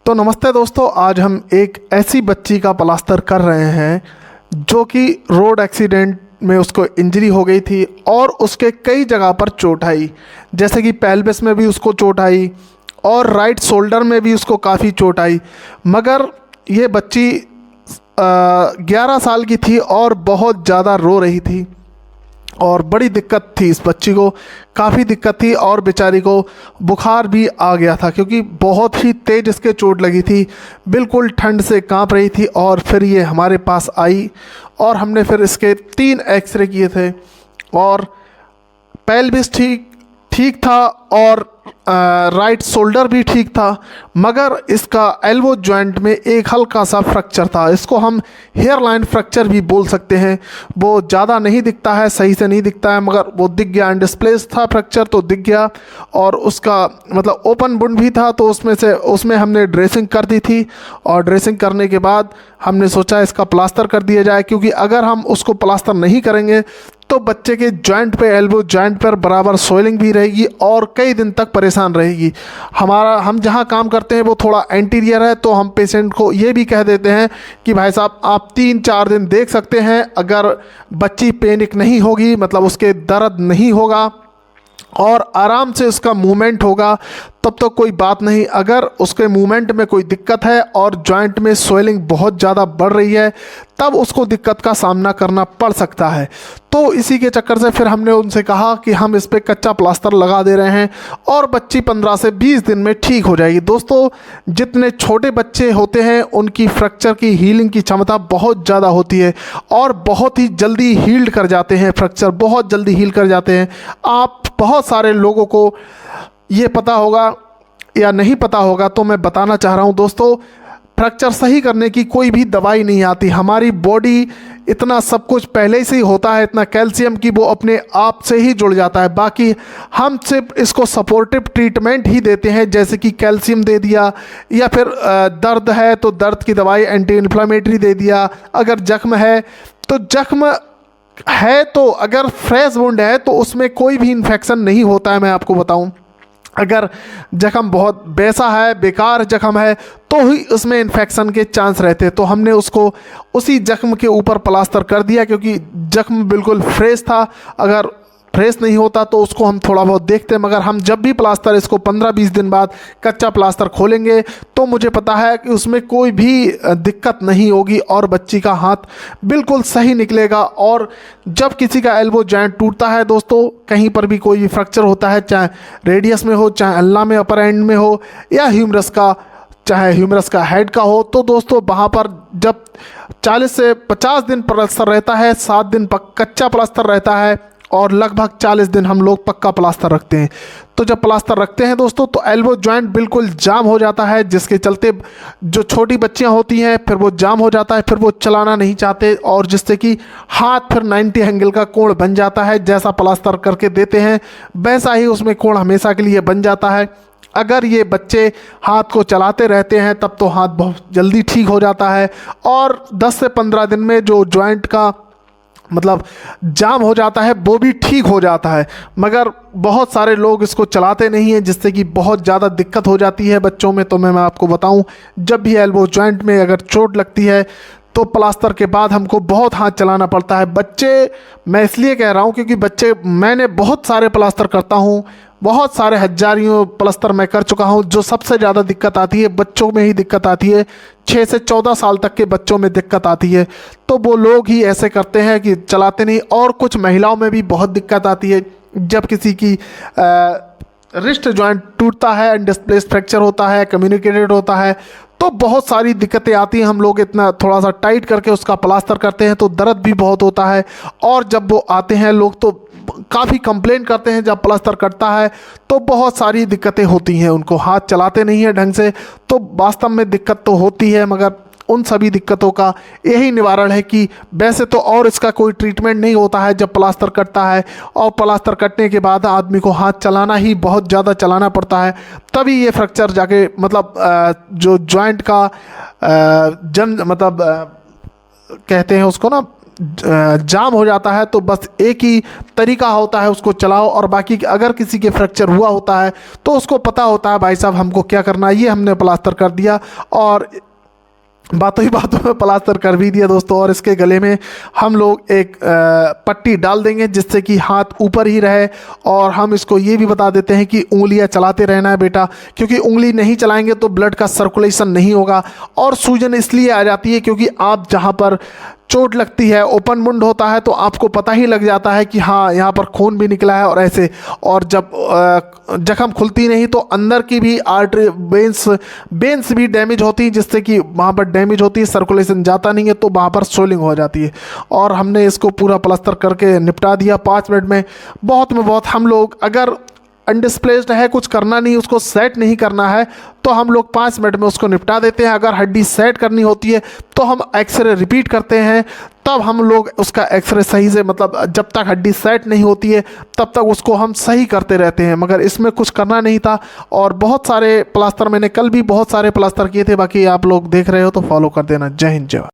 तो नमस्ते दोस्तों, आज हम एक ऐसी बच्ची का प्लास्टर कर रहे हैं जो कि रोड एक्सीडेंट में उसको इंजरी हो गई थी और उसके कई जगह पर चोट आई। जैसे कि पेल्विस में भी उसको चोट आई और राइट शोल्डर में भी उसको काफ़ी चोट आई। मगर ये बच्ची 11 साल की थी और बहुत ज़्यादा रो रही थी और बड़ी दिक्कत थी। इस बच्ची को काफ़ी दिक्कत थी और बेचारी को बुखार भी आ गया था क्योंकि बहुत ही तेज़ इसके चोट लगी थी, बिल्कुल ठंड से कांप रही थी। और फिर ये हमारे पास आई और हमने फिर इसके 3 एक्सरे किए थे और पेल्विस ठीक था और राइट शोल्डर भी ठीक था, मगर इसका एल्बो जॉइंट में एक हल्का सा फ्रैक्चर था। इसको हम हेयर लाइन फ्रैक्चर भी बोल सकते हैं। वो ज़्यादा नहीं दिखता है, सही से नहीं दिखता है, मगर वो दिख गया। अनडिस्प्लेस था फ्रैक्चर तो दिख गया। और उसका मतलब ओपन वुंड भी था, तो उसमें हमने ड्रेसिंग कर दी थी और ड्रेसिंग करने के बाद हमने सोचा इसका प्लास्टर कर दिया जाए, क्योंकि अगर हम उसको प्लास्टर नहीं करेंगे तो बच्चे के जॉइंट पे, एल्बो जॉइंट पर बराबर सोइलिंग भी रहेगी और कई दिन तक परेशान रहेगी। हम जहाँ काम करते हैं वो थोड़ा एंटीरियर है, तो हम पेशेंट को ये भी कह देते हैं कि भाई साहब आप 3-4 दिन देख सकते हैं। अगर बच्ची पैनिक नहीं होगी, मतलब उसके दर्द नहीं होगा और आराम से उसका मूवमेंट होगा, तब तो कोई बात नहीं। अगर उसके मूवमेंट में कोई दिक्कत है और जॉइंट में स्वेलिंग बहुत ज़्यादा बढ़ रही है, तब उसको दिक्कत का सामना करना पड़ सकता है। तो इसी के चक्कर से फिर हमने उनसे कहा कि हम इस पर कच्चा प्लास्टर लगा दे रहे हैं और बच्ची 15 से 20 दिन में ठीक हो जाएगी। दोस्तों, जितने छोटे बच्चे होते हैं उनकी फ्रैक्चर की हीलिंग की क्षमता बहुत ज़्यादा होती है और बहुत ही जल्दी हील्ड कर जाते हैं। फ्रैक्चर बहुत जल्दी हील कर जाते हैं। आप बहुत सारे लोगों को ये पता होगा या नहीं पता होगा, तो मैं बताना चाह रहा हूँ दोस्तों, फ्रैक्चर सही करने की कोई भी दवाई नहीं आती। हमारी बॉडी इतना सब कुछ पहले से ही होता है, इतना कैल्शियम की वो अपने आप से ही जुड़ जाता है। बाकी हम सिर्फ इसको सपोर्टिव ट्रीटमेंट ही देते हैं, जैसे कि कैल्शियम दे दिया या फिर दर्द है तो दर्द की दवाई एंटी इन्फ्लेमेटरी दे दिया। अगर जख्म है तो जख्म है, तो अगर फ्रेश वुंड है तो उसमें कोई भी इन्फेक्शन नहीं होता है। मैं आपको बताऊं, अगर जख्म बहुत वैसा है, बेकार जख्म है, तो ही उसमें इन्फेक्शन के चांस रहते हैं। तो हमने उसको उसी जख्म के ऊपर प्लास्टर कर दिया, क्योंकि जख्म बिल्कुल फ्रेश था। अगर फ्रेश नहीं होता तो उसको हम थोड़ा बहुत देखते हैं, मगर हम जब भी प्लास्टर इसको 15-20 दिन बाद कच्चा प्लास्टर खोलेंगे तो मुझे पता है कि उसमें कोई भी दिक्कत नहीं होगी और बच्ची का हाथ बिल्कुल सही निकलेगा। और जब किसी का एल्बो जॉइंट टूटता है दोस्तों, कहीं पर भी कोई भी फ्रैक्चर होता है, चाहे रेडियस में हो, चाहे अल्ना में अपर एंड में हो, या ह्यूमरस का हेड का हो, तो दोस्तों वहाँ पर जब 40 से 50 दिन प्लास्टर रहता है, 7 दिन कच्चा प्लास्टर रहता है और लगभग 40 दिन हम लोग पक्का प्लास्टर रखते हैं। तो जब प्लास्टर रखते हैं दोस्तों, तो एल्बो जॉइंट बिल्कुल जाम हो जाता है, जिसके चलते जो छोटी बच्चियां होती हैं फिर वो जाम हो जाता है, फिर वो चलाना नहीं चाहते और जिससे कि हाथ फिर 90 एंगल का कोण बन जाता है। जैसा प्लास्टर करके देते हैं वैसा ही उसमें कोण हमेशा के लिए बन जाता है। अगर ये बच्चे हाथ को चलाते रहते हैं तब तो हाथ बहुत जल्दी ठीक हो जाता है और 10 से 15 दिन में जो जॉइंट का मतलब जाम हो जाता है वो भी ठीक हो जाता है। मगर बहुत सारे लोग इसको चलाते नहीं हैं, जिससे कि बहुत ज़्यादा दिक्कत हो जाती है बच्चों में। तो मैं आपको बताऊं, जब भी एल्बो जॉइंट में अगर चोट लगती है तो प्लास्टर के बाद हमको बहुत हाथ चलाना पड़ता है। बच्चे, मैं इसलिए कह रहा हूँ क्योंकि बच्चे, मैंने बहुत सारे प्लास्टर करता हूँ, बहुत सारे हजारियों प्लास्टर मैं कर चुका हूँ। जो सबसे ज़्यादा दिक्कत आती है बच्चों में ही दिक्कत आती है, 6 से 14 साल तक के बच्चों में दिक्कत आती है। तो वो लोग ही ऐसे करते हैं कि चलाते नहीं। और कुछ महिलाओं में भी बहुत दिक्कत आती है, जब किसी की रिस्ट जॉइंट टूटता है, अनडिस्प्लेस्ड फ्रैक्चर होता है, कम्युनिकेटेड होता है, तो बहुत सारी दिक्कतें आती हैं। हम लोग इतना थोड़ा सा टाइट करके उसका प्लास्टर करते हैं तो दर्द भी बहुत होता है। और जब वो आते हैं लोग तो काफ़ी कंप्लेन करते हैं, जब प्लास्टर कटता है तो बहुत सारी दिक्कतें होती हैं, उनको हाथ चलाते नहीं हैं ढंग से। तो वास्तव में दिक्कत तो होती है, मगर उन सभी दिक्कतों का यही निवारण है कि वैसे तो और इसका कोई ट्रीटमेंट नहीं होता है जब प्लास्टर कटता है। और प्लास्टर कटने के बाद आदमी को हाथ चलाना ही बहुत ज़्यादा चलाना पड़ता है, तभी ये फ्रैक्चर जाके मतलब जो जॉइंट का कहते हैं उसको ना, जाम हो जाता है तो बस एक ही तरीका होता है, उसको चलाओ। और बाकी अगर किसी के फ्रैक्चर हुआ होता है तो उसको पता होता है भाई साहब हमको क्या करना है। ये हमने प्लास्टर कर दिया और बातों ही बातों में प्लास्टर कर भी दिया दोस्तों। और इसके गले में हम लोग एक पट्टी डाल देंगे जिससे कि हाथ ऊपर ही रहे। और हम इसको ये भी बता देते हैं कि उंगलियां चलाते रहना है बेटा, क्योंकि उंगली नहीं चलाएंगे तो ब्लड का सर्कुलेशन नहीं होगा। और सूजन इसलिए आ जाती है क्योंकि आप जहाँ पर चोट लगती है, ओपन वुंड होता है, तो आपको पता ही लग जाता है कि हाँ यहाँ पर खून भी निकला है और ऐसे। और जब जख्म खुलती नहीं तो अंदर की भी आर्टरी बेन्स भी डैमेज होती है, जिससे कि वहाँ पर डैमेज होती है, सर्कुलेशन जाता नहीं है, तो वहाँ पर सोलिंग हो जाती है। और हमने इसको पूरा प्लास्टर करके निपटा दिया 5 मिनट में। बहुत में बहुत हम लोग अगर अनडिस्प्लेस्ड है, कुछ करना नहीं, उसको सेट नहीं करना है, तो हम लोग 5 मिनट में उसको निपटा देते हैं। अगर हड्डी सेट करनी होती है तो हम एक्सरे रिपीट करते हैं, तब हम लोग उसका एक्सरे सही से, मतलब जब तक हड्डी सेट नहीं होती है तब तक उसको हम सही करते रहते हैं। मगर इसमें कुछ करना नहीं था। और बहुत सारे प्लास्टर मैंने कल भी बहुत सारे प्लास्टर किए थे, बाकी आप लोग देख रहे हो तो फॉलो कर देना। जय हिंद, जय भारत।